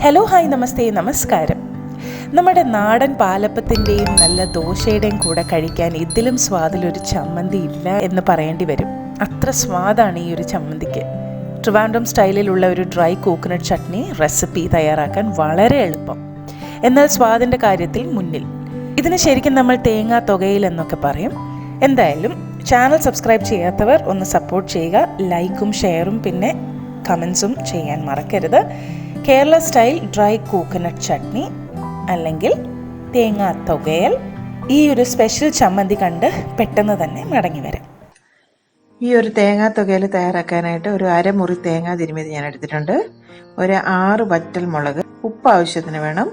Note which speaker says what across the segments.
Speaker 1: Hello hi നമസ്തേ നമസ്കാരം. നമ്മുടെ നാടൻ പാലപ്പത്തിൻ്റെയും നല്ല ദോശയുടെയും കൂടെ കഴിക്കാൻ ഇതിലും സ്വാദിലൊരു ചമ്മന്തി ഇല്ല എന്ന് പറയേണ്ടി വരും. അത്ര സ്വാദാണ് ഈ ഒരു ചമ്മന്തിക്ക്. ട്രിവാൻഡ്രം സ്റ്റൈലിലുള്ള ഒരു ഡ്രൈ കോക്കനട്ട് ചട്നി റെസിപ്പി തയ്യാറാക്കാൻ വളരെ എളുപ്പം, എന്നാൽ സ്വാദിൻ്റെ കാര്യത്തിൽ മുന്നിൽ. ഇതിന് ശരിക്കും നമ്മൾ തേങ്ങാ തൊകയിൽ എന്നൊക്കെ പറയും. എന്തായാലും ചാനൽ സബ്സ്ക്രൈബ് ചെയ്യാത്തവർ ഒന്ന് സപ്പോർട്ട് ചെയ്യുക. ലൈക്കും ഷെയറും പിന്നെ കമൻസും ചെയ്യാൻ മറക്കരുത്. Kerala style dry coconut chutney അല്ലെങ്കിൽ തേങ്ങാ തൊകയൽ, ഈ ഒരു സ്പെഷ്യൽ ചമ്മന്തി കണ്ട് പെട്ടെന്ന് തന്നെ മടങ്ങി വരാം.
Speaker 2: ഈ ഒരു തേങ്ങാ തൊകയൽ തയ്യാറാക്കാനായിട്ട് ഒരു അരമുറി തേങ്ങ തിരുമിയത് ഞാൻ എടുത്തിട്ടുണ്ട്. ഒരു 6 വറ്റൽ മുളക്, ഉപ്പ് ആവശ്യത്തിന് വേണം,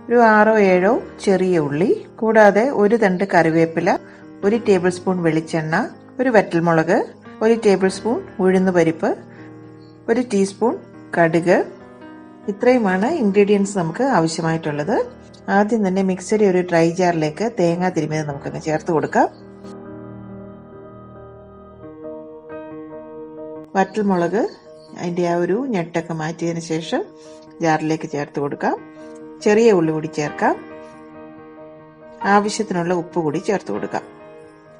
Speaker 2: ഒരു 6-7 ചെറിയ ഉള്ളി, കൂടാതെ ഒരു തണ്ട് കറിവേപ്പില, 1 ടേബിൾ സ്പൂൺ വെളിച്ചെണ്ണ, ഒരു വറ്റൽ മുളക്, 1 ടേബിൾ സ്പൂൺ ഉഴുന്ന് പരിപ്പ്, 1 ടീസ്പൂൺ കടുക്. ഇത്രയുമാണ് ഇൻഗ്രീഡിയൻസ് നമുക്ക് ആവശ്യമായിട്ടുള്ളത്. ആദ്യം തന്നെ മിക്സിയുടെ ഒരു ഡ്രൈ ജാറിലേക്ക് തേങ്ങ തിരുമിയത് നമുക്കങ്ങ് ചേർത്ത് കൊടുക്കാം. വറ്റൽമുളക് അതിൻ്റെ ആ ഒരു ഞെട്ടൊക്കെ മാറ്റിയതിന് ശേഷം ജാറിലേക്ക് ചേർത്ത് കൊടുക്കാം. ചെറിയ ഉള്ളി കൂടി ചേർക്കാം. ആവശ്യത്തിനുള്ള ഉപ്പ് കൂടി ചേർത്ത് കൊടുക്കാം.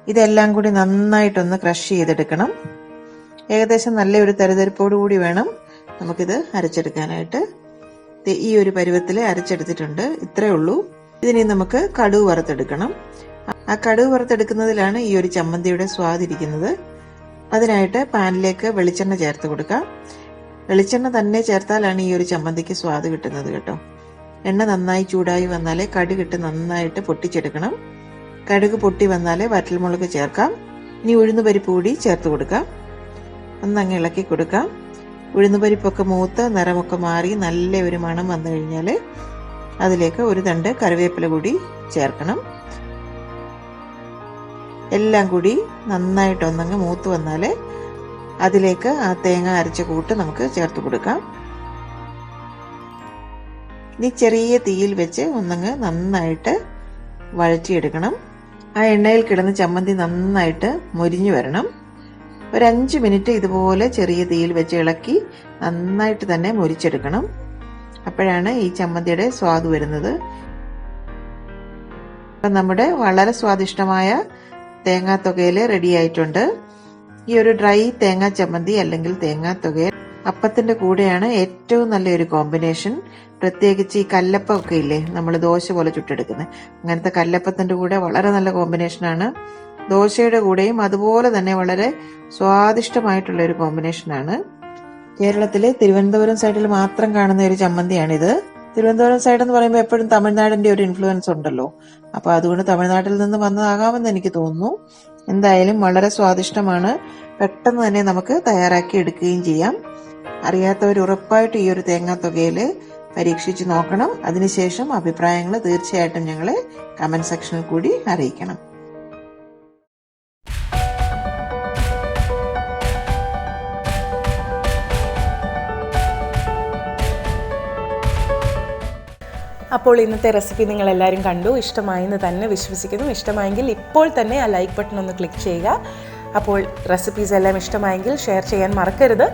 Speaker 2: ഇതെല്ലാം കൂടി നന്നായിട്ടൊന്ന് ക്രഷ് ചെയ്തെടുക്കണം. ഏകദേശം നല്ലൊരു തരിതരിപ്പോടു കൂടി വേണം നമുക്കിത് അരച്ചെടുക്കാനായിട്ട്. ഈ ഒരു പരുവത്തിൽ അരച്ചെടുത്തിട്ടുണ്ട്. ഇത്രയേ ഉള്ളൂ. ഇതിനെ നമുക്ക് കടുക് വറുത്തെടുക്കണം. ആ കടുക് വറുത്തെടുക്കുന്നതിലാണ് ഈ ഒരു ചമ്മന്തിയുടെ സ്വാദിരിക്കുന്നത്. അതിനായിട്ട് പാനിലേക്ക് വെളിച്ചെണ്ണ ചേർത്ത് കൊടുക്കാം. വെളിച്ചെണ്ണ തന്നെ ചേർത്താലാണ് ഈ ഒരു ചമ്മന്തിക്ക് സ്വാദ് കിട്ടുന്നത് കേട്ടോ. എണ്ണ നന്നായി ചൂടായി വന്നാലേ കടുകിട്ട് നന്നായിട്ട് പൊട്ടിച്ചെടുക്കണം. കടുക് പൊട്ടി വന്നാലേ വറ്റൽമുളക് ചേർക്കാം. ഇനി ഉഴുന്ന് പരിപ്പ് കൂടി ചേർത്ത് കൊടുക്കാം. ഒന്നങ്ങ് ഇളക്കി കൊടുക്കാം. ഉഴുന്നുപരിപ്പൊക്കെ മൂത്ത് നിറമൊക്കെ മാറി നല്ല ഒരു മണം വന്നു കഴിഞ്ഞാൽ അതിലേക്ക് ഒരു തണ്ട് കറിവേപ്പില കൂടി ചേർക്കണം. എല്ലാം കൂടി നന്നായിട്ടൊന്നങ്ങ് മൂത്ത് വന്നാൽ അതിലേക്ക് ആ തേങ്ങ അരച്ച കൂട്ട് നമുക്ക് ചേർത്ത് കൊടുക്കാം. ഇനി ചെറിയ തീയിൽ വെച്ച് ഒന്നങ്ങ് നന്നായിട്ട് വഴറ്റിയെടുക്കണം. ആ എണ്ണയിൽ കിടന്ന് ചമ്മന്തി നന്നായിട്ട് മൊരിഞ്ഞു വരണം. ഒരു 5 മിനിറ്റ് ഇതുപോലെ ചെറിയ തീയിൽ വെച്ച് ഇളക്കി നന്നായിട്ട് തന്നെ മൊരിച്ചെടുക്കണം. അപ്പോഴാണ് ഈ ചമ്മന്തിയുടെ സ്വാദ് വരുന്നത്. നമ്മുടെ വളരെ സ്വാദിഷ്ടമായ തേങ്ങാ തൊകയിൽ റെഡി ആയിട്ടുണ്ട്. ഈ ഒരു ഡ്രൈ തേങ്ങാ ചമ്മന്തി അല്ലെങ്കിൽ തേങ്ങാ തൊകയിൽ അപ്പത്തിന്റെ കൂടെയാണ് ഏറ്റവും നല്ലൊരു കോമ്പിനേഷൻ. പ്രത്യേകിച്ച് ഈ കല്ലപ്പം ഒക്കെ ഇല്ലേ, നമ്മൾ ദോശ പോലെ ചുട്ടെടുക്കുന്നത്, അങ്ങനത്തെ കല്ലപ്പത്തിന്റെ കൂടെ വളരെ നല്ല കോമ്പിനേഷനാണ്. ദോശയുടെ കൂടെയും അതുപോലെ തന്നെ വളരെ സ്വാദിഷ്ടമായിട്ടുള്ള ഒരു കോമ്പിനേഷനാണ്. കേരളത്തിലെ തിരുവനന്തപുരം സൈഡിൽ മാത്രം കാണുന്ന ഒരു ചമ്മന്തിയാണിത്. തിരുവനന്തപുരം സൈഡ് എന്ന് പറയുമ്പോൾ എപ്പോഴും തമിഴ്നാടിന്റെ ഒരു ഇൻഫ്ലുവൻസ് ഉണ്ടല്ലോ. അപ്പൊ അതുകൊണ്ട് തമിഴ്നാട്ടിൽ നിന്ന് വന്നതാകാമെന്ന് എനിക്ക് തോന്നുന്നു. എന്തായാലും വളരെ സ്വാദിഷ്ടമാണ്. പെട്ടെന്ന് തന്നെ നമുക്ക് തയ്യാറാക്കി എടുക്കുകയും ചെയ്യാം. അറിയാത്തവർ ഉറപ്പായിട്ട് ഈ ഒരു തേങ്ങാ തൊകയിൽ പരീക്ഷിച്ച് നോക്കണം. അതിനുശേഷം അഭിപ്രായങ്ങൾ തീർച്ചയായിട്ടും ഞങ്ങളെ കമന്റ് സെക്ഷനിൽ കൂടി അറിയിക്കണം.
Speaker 1: അപ്പോൾ ഇന്നത്തെ റെസിപ്പി നിങ്ങളെല്ലാവരും കണ്ടു, ഇഷ്ടമായെന്ന് തന്നെ വിശ്വസിക്കുന്നു. ഇഷ്ടമായെങ്കിൽ ഇപ്പോൾ തന്നെ ആ ലൈക്ക് ബട്ടൺ ഒന്ന് ക്ലിക്ക് ചെയ്യുക. അപ്പോൾ റെസിപ്പീസ് എല്ലാം ഇഷ്ടമായെങ്കിൽ ഷെയർ ചെയ്യാൻ മറക്കരുത്.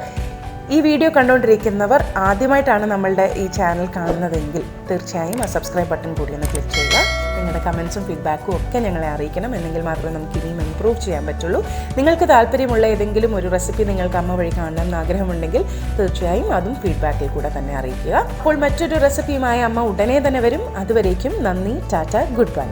Speaker 1: ഈ വീഡിയോ കണ്ടുകൊണ്ടിരിക്കുന്നവർ ആദ്യമായിട്ടാണ് നമ്മളുടെ ഈ ചാനൽ കാണുന്നതെങ്കിൽ തീർച്ചയായും ആ സബ്സ്ക്രൈബ് ബട്ടൺ കൂടി ഒന്ന് ക്ലിക്ക് ചെയ്യുക. നിങ്ങളുടെ കമൻസും ഫീഡ്ബാക്കും ഒക്കെ ഞങ്ങളെ അറിയിക്കണം. എന്നെങ്കിൽ മാത്രമേ നമുക്ക് ഇനിയും ഇമ്പ്രൂവ് ചെയ്യാൻ പറ്റുള്ളൂ. നിങ്ങൾക്ക് താല്പര്യമുള്ള ഏതെങ്കിലും ഒരു റെസിപ്പി നിങ്ങൾക്ക് അമ്മ വഴി കാണണമെന്ന് ആഗ്രഹമുണ്ടെങ്കിൽ തീർച്ചയായും അതും ഫീഡ്ബാക്കിൽ കൂടെ തന്നെ അറിയിക്കുക. അപ്പോൾ മറ്റൊരു റെസിപ്പിയുമായി അമ്മ ഉടനെ തന്നെ വരും. അതുവരേക്കും നന്ദി, ടാറ്റ, ഗുഡ് ബൈ.